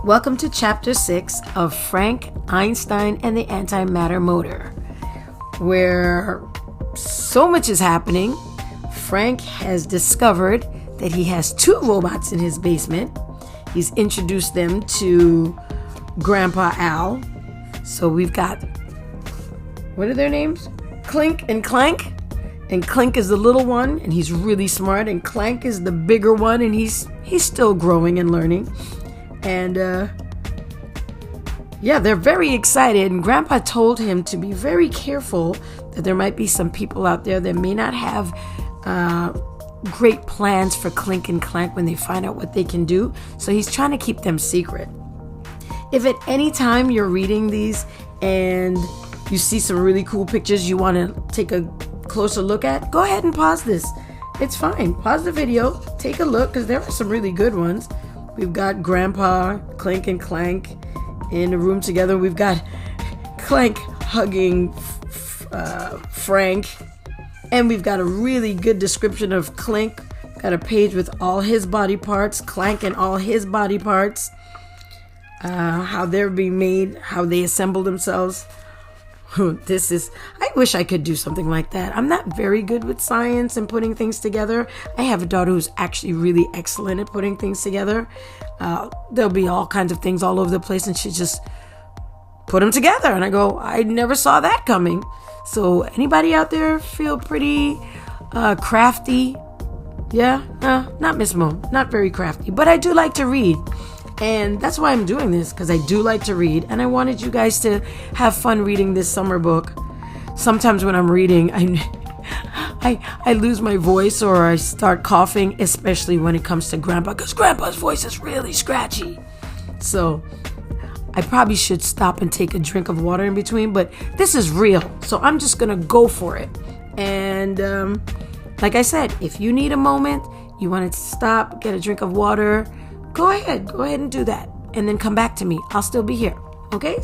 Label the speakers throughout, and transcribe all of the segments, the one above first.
Speaker 1: Welcome to Chapter 6 of Frank Einstein and the Antimatter Motor, where so much is happening. Frank has discovered that he has two robots in his basement. He's introduced them to Grandpa Al. So we've got, what are their names? Clink and Clank. And Clink is the little one, and he's really smart. And Clank is the bigger one, and he's still growing and learning. And they're very excited. And Grandpa told him to be very careful that there might be some people out there that may not have great plans for Clink and Clank when they find out what they can do. So he's trying to keep them secret. If at any time you're reading these and you see some really cool pictures you want to take a closer look at, go ahead and pause this. It's fine. Pause the video, take a look, because there are some really good ones. We've got Grandpa, Clink and Clank in a room together. We've got Clank hugging Frank. And we've got a really good description of Clink. Got a page with all his body parts, Clank and all his body parts. How they're being made, how they assemble themselves. I wish I could do something like that. I'm not very good with science and putting things together. I have a daughter who's actually really excellent at putting things together. There'll be all kinds of things all over the place, and she just put them together. And I go, I never saw that coming. So anybody out there feel pretty crafty? Yeah? Not Miss Mo. Not very crafty. But I do like to read. And that's why I'm doing this, because I do like to read, and I wanted you guys to have fun reading this summer book. Sometimes when I'm reading, I lose my voice or I start coughing, especially when it comes to Grandpa, because Grandpa's voice is really scratchy. So I probably should stop and take a drink of water in between, but this is real, so I'm just going to go for it. And like I said, if you need a moment, you want to stop, get a drink of water, go ahead and do that, and then come back to me. I'll still be here. Okay?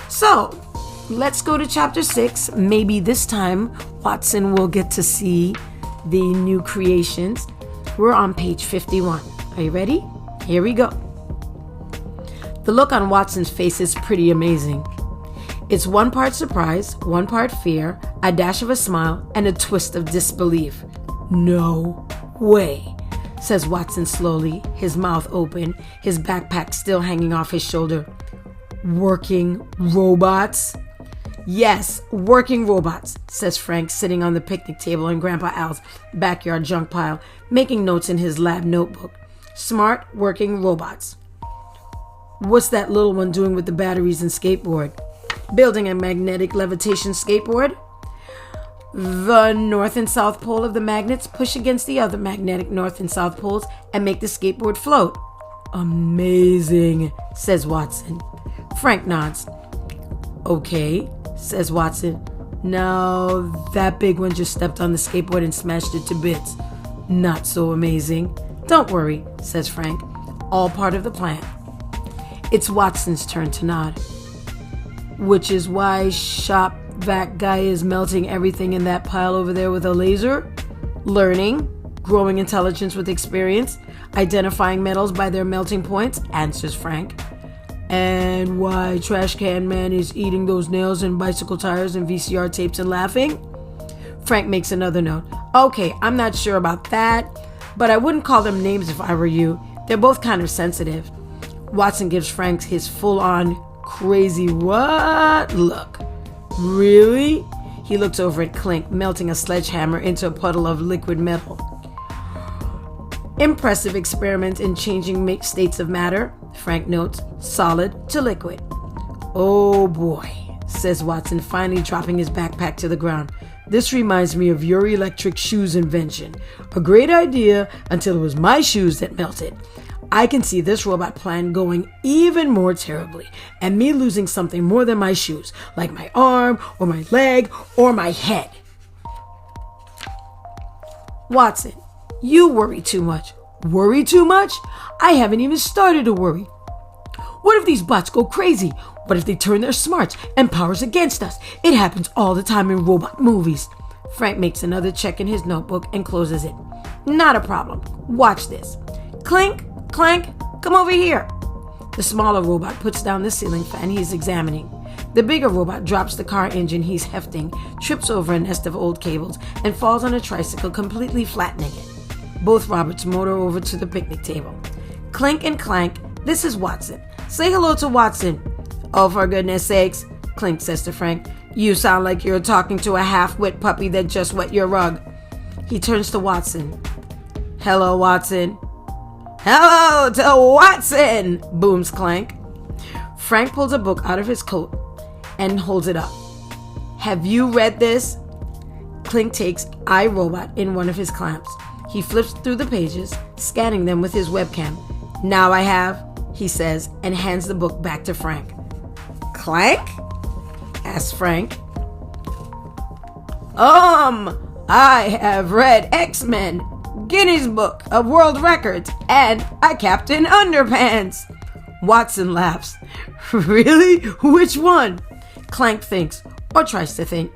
Speaker 1: So let's go to chapter 6. Maybe this time Watson will get to see the new creations. We're on page 51. Are you ready? Here we go. The look on Watson's face is pretty amazing. It's one part surprise, one part fear, a dash of a smile, and a twist of disbelief. No way, says Watson slowly, his mouth open, his backpack still hanging off his shoulder. Working robots? Yes, working robots, says Frank, sitting on the picnic table in Grandpa Al's backyard junk pile, making notes in his lab notebook. Smart working robots. What's that little one doing with the batteries and skateboard? Building a magnetic levitation skateboard? The north and south pole of the magnets push against the other magnetic north and south poles and make the skateboard float. Amazing, says Watson. Frank nods. Okay, says Watson. Now that big one just stepped on the skateboard and smashed it to bits. Not so amazing. Don't worry, says Frank. All part of the plan. It's Watson's turn to nod. Which is why shop vac guy is melting everything in that pile over there with a laser? Learning, growing intelligence with experience, identifying metals by their melting points, answers Frank. And why Trash Can Man is eating those nails and bicycle tires and VCR tapes and laughing? Frank makes another note. Okay, I'm not sure about that, but I wouldn't call them names if I were you. They're both kind of sensitive. Watson gives Frank his full-on crazy what look. Really? He looks over at Clink, melting a sledgehammer into a puddle of liquid metal. Impressive experiment in changing states of matter, Frank notes, solid to liquid. Oh boy, says Watson, finally dropping his backpack to the ground. This reminds me of your electric shoes invention. A great idea until it was my shoes that melted. I can see this robot plan going even more terribly, and me losing something more than my shoes, like my arm, or my leg, or my head. Watson, you worry too much. Worry too much? I haven't even started to worry. What if these bots go crazy? What if they turn their smarts and powers against us? It happens all the time in robot movies. Frank makes another check in his notebook and closes it. Not a problem. Watch this. Clink, Clank, come over here. The smaller robot puts down the ceiling fan he's examining. The bigger robot drops the car engine he's hefting, trips over a nest of old cables, and falls on a tricycle, completely flattening it. Both robots motor over to the picnic table. Clink and Clank, this is Watson. Say hello to Watson. Oh, for goodness sakes, Clink says to Frank. You sound like you're talking to a half-wit puppy that just wet your rug. He turns to Watson. Hello, Watson. Hello to Watson, booms Clank. Frank pulls a book out of his coat and holds it up. Have you read this? Clink takes iRobot in one of his clamps. He flips through the pages, scanning them with his webcam. Now I have, he says, and hands the book back to Frank. Clank? Asks Frank. I have read X-Men, Guinness Book of World Records, and I Captain Underpants. Watson laughs. Really? Which one? Clank thinks, or tries to think.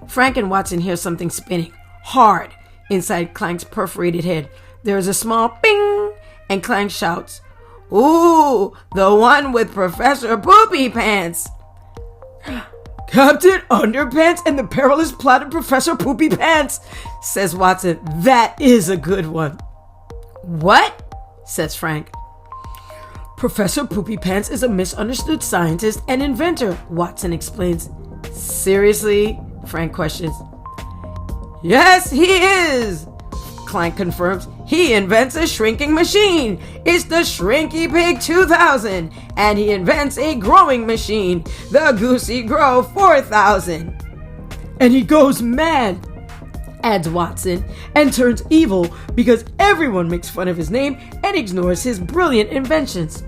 Speaker 1: Frank and Watson hear something spinning hard inside Clank's perforated head. There is a small ping, and Clank shouts, Ooh, the one with Professor Poopy Pants. Captain Underpants and the Perilous Plot of Professor Poopy Pants, says Watson. That is a good one. What? Says Frank. Professor Poopy Pants is a misunderstood scientist and inventor, Watson explains. Seriously? Frank questions. Yes, he is, Clank confirms. He invents a shrinking machine. It's the Shrinky Pig 2000. And he invents a growing machine, the Goosey Grow 4000. And he goes mad, adds Watson, and turns evil because everyone makes fun of his name and ignores his brilliant inventions.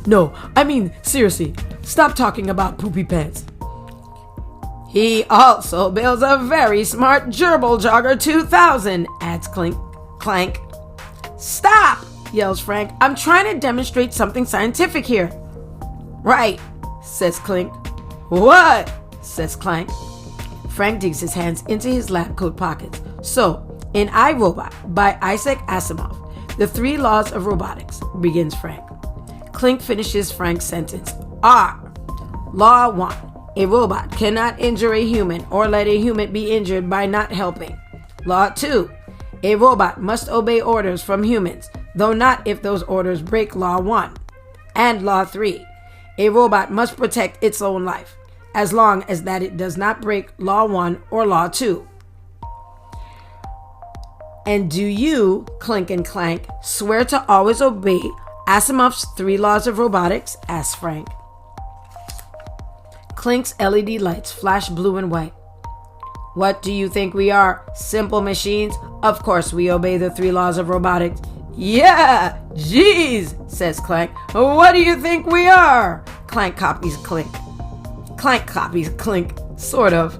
Speaker 1: No, I mean, seriously, stop talking about Poopy Pants. He also builds a very smart Gerbil Jogger 2000, adds Clank. Stop, yells Frank. I'm trying to demonstrate something scientific here. Right, says Clink. What? Says Clank. Frank digs his hands into his lab coat pockets. So, in iRobot by Isaac Asimov, The 3 Laws of Robotics, begins Frank. Clink finishes Frank's sentence. Law 1. A robot cannot injure a human or let a human be injured by not helping. Law 2. A robot must obey orders from humans, though not if those orders break Law 1. And Law 3. A robot must protect its own life, as long as that it does not break Law 1 or Law 2. And do you, Clink and Clank, swear to always obey Asimov's 3 Laws of Robotics? Asks Frank. Clink's LED lights flash blue and white. What do you think we are? Simple machines? Of course we obey the 3 Laws of Robotics. Yeah! Jeez! Says Clank. What do you think we are? Clank copies Clink. Clank copies Clink. Sort of.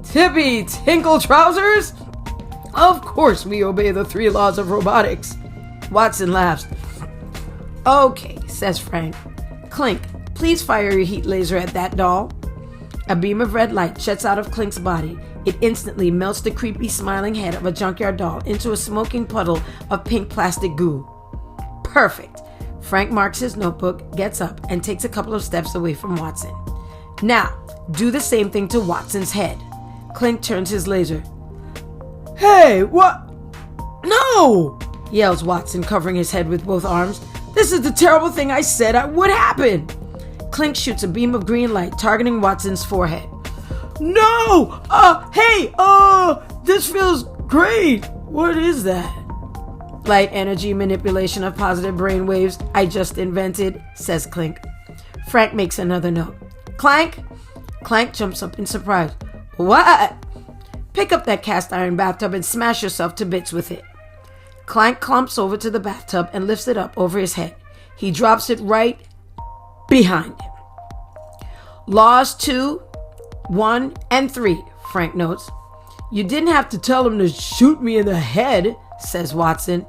Speaker 1: Tippy Tinkle Trousers? Of course we obey the 3 Laws of Robotics. Watson laughs. Okay, says Frank. Clink, please fire your heat laser at that doll. A beam of red light jets out of Clink's body. It instantly melts the creepy smiling head of a junkyard doll into a smoking puddle of pink plastic goo. Perfect. Frank marks his notebook, gets up, and takes a couple of steps away from Watson. Now, do the same thing to Watson's head. Clink turns his laser. Hey, what? No! Yells Watson, covering his head with both arms. This is the terrible thing I said would happen. Clink shoots a beam of green light, targeting Watson's forehead. No! This feels great. What is that? Light energy manipulation of positive brain waves I just invented, says Clink. Frank makes another note. Clank? Clank jumps up in surprise. What? Pick up that cast iron bathtub and smash yourself to bits with it. Clank clumps over to the bathtub and lifts it up over his head. He drops it right behind him. Laws 2, 1, and 3, Frank notes. You didn't have to tell him to shoot me in the head, says Watson.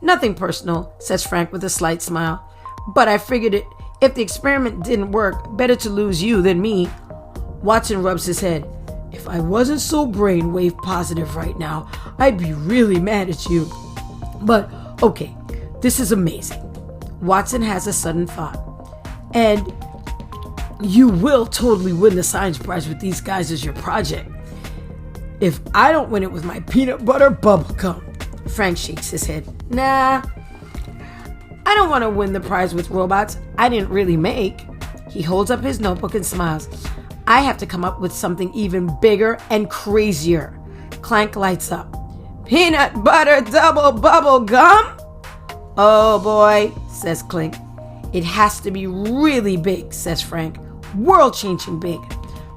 Speaker 1: Nothing personal, says Frank with a slight smile. But I figured it, if the experiment didn't work, better to lose you than me. Watson rubs his head. If I wasn't so brainwave positive right now, I'd be really mad at you. But, okay, this is amazing. Watson has a sudden thought. And you will totally win the science prize with these guys as your project. If I don't win it with my peanut butter bubble gum. Frank shakes his head. Nah, I don't want to win the prize with robots I didn't really make. He holds up his notebook and smiles. I have to come up with something even bigger and crazier. Clank lights up. Peanut butter double bubble gum? Oh boy, says Clink. It has to be really big, says Frank. World-changing big.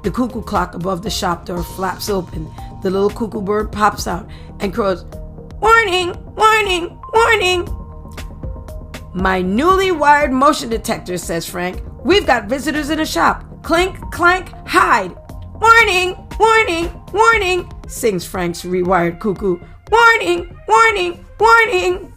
Speaker 1: The cuckoo clock above the shop door flaps open. The little cuckoo bird pops out and crows, "Warning, warning, warning." My newly wired motion detector, says Frank. We've got visitors in the shop. Clink, clank, hide. Warning, warning, warning, sings Frank's rewired cuckoo. Warning, warning, warning.